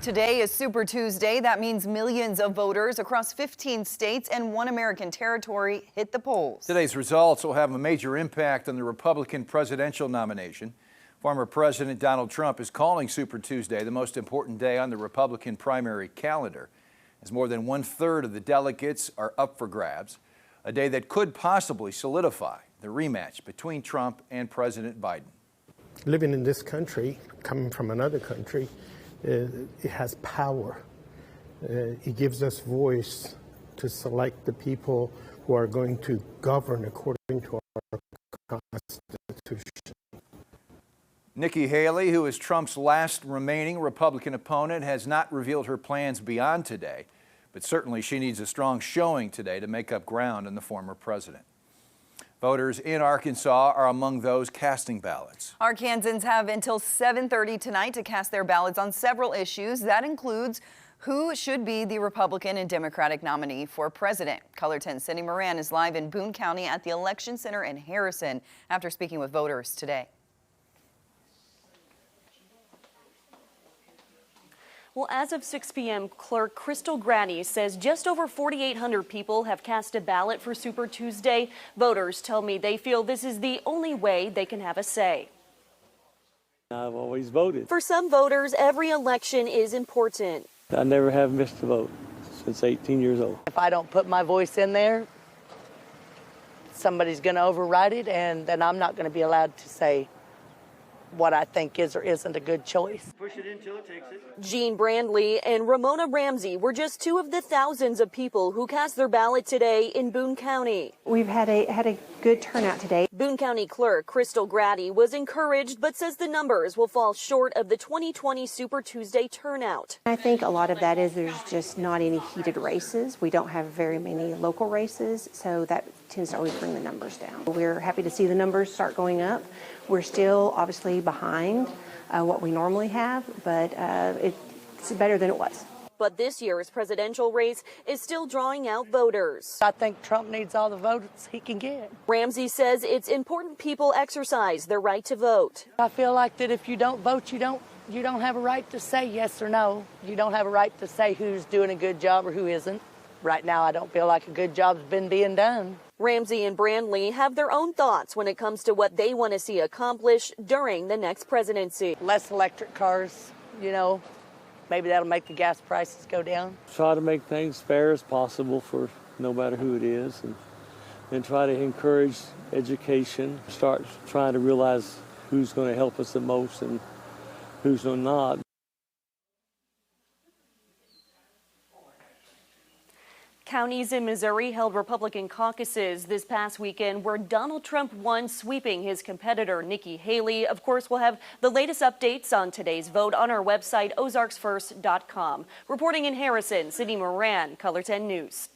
Today is Super Tuesday. That means millions of voters across 15 states and one American territory hit the polls. Today's results will have a major impact on the Republican presidential nomination. Former President Donald Trump is calling Super Tuesday the most important day on the Republican primary calendar, as more than 1/3 of the delegates are up for grabs, a day that could possibly solidify the rematch between Trump and President Biden. Living in this country, coming from another country, it has power. It gives us voice to select the people who are going to govern according to our Constitution. Nikki Haley, who is Trump's last remaining Republican opponent, has not revealed her plans beyond today, but certainly she needs a strong showing today to make up ground on the former president. Voters in Arkansas are among those casting ballots. Arkansans have until 7:30 tonight to cast their ballots on several issues. That includes who should be the Republican and Democratic nominee for president. Color 10's Cindy Moran is live in Boone County at the Election Center in Harrison after speaking with voters today. Well, as of 6 p.m., Clerk Crystal Grady says just over 4,800 people have cast a ballot for Super Tuesday. Voters tell me they feel this is the only way they can have a say. I've always voted. For some voters, every election is important. I never have missed a vote since 18 years old. If I don't put my voice in there, somebody's going to override it, and then I'm not going to be allowed to say what I think is or isn't a good choice. Push it until it takes it. Gene Brandley and Ramona Ramsey were just two of the thousands of people who cast their ballot today in Boone County. We've had a good turnout today. Boone County Clerk Crystal Grady was encouraged, but says the numbers will fall short of the 2020 Super Tuesday turnout. I think a lot of that is there's just not any heated races. We don't have very many local races, so that tends to always bring the numbers down. We're happy to see the numbers start going up. We're still obviously behind what we normally have, but it's better than it was. But this year's presidential race is still drawing out voters. I think Trump needs all the votes he can get. Ramsey says it's important people exercise their right to vote. I feel like that if you don't vote, you don't have a right to say yes or no. You don't have a right to say who's doing a good job or who isn't. Right now, I don't feel like a good job's been being done. Ramsey and Brandley have their own thoughts when it comes to what they want to see accomplished during the next presidency. Less electric cars, maybe that'll make the gas prices go down. Try to make things fair as possible for no matter who it is, and try to encourage education. Start trying to realize who's going to help us the most and who's not. Counties in Missouri held Republican caucuses this past weekend where Donald Trump won, sweeping his competitor Nikki Haley. Of course, we'll have the latest updates on today's vote on our website, ozarksfirst.com. Reporting in Harrison, Cindy Moran, Color 10 News.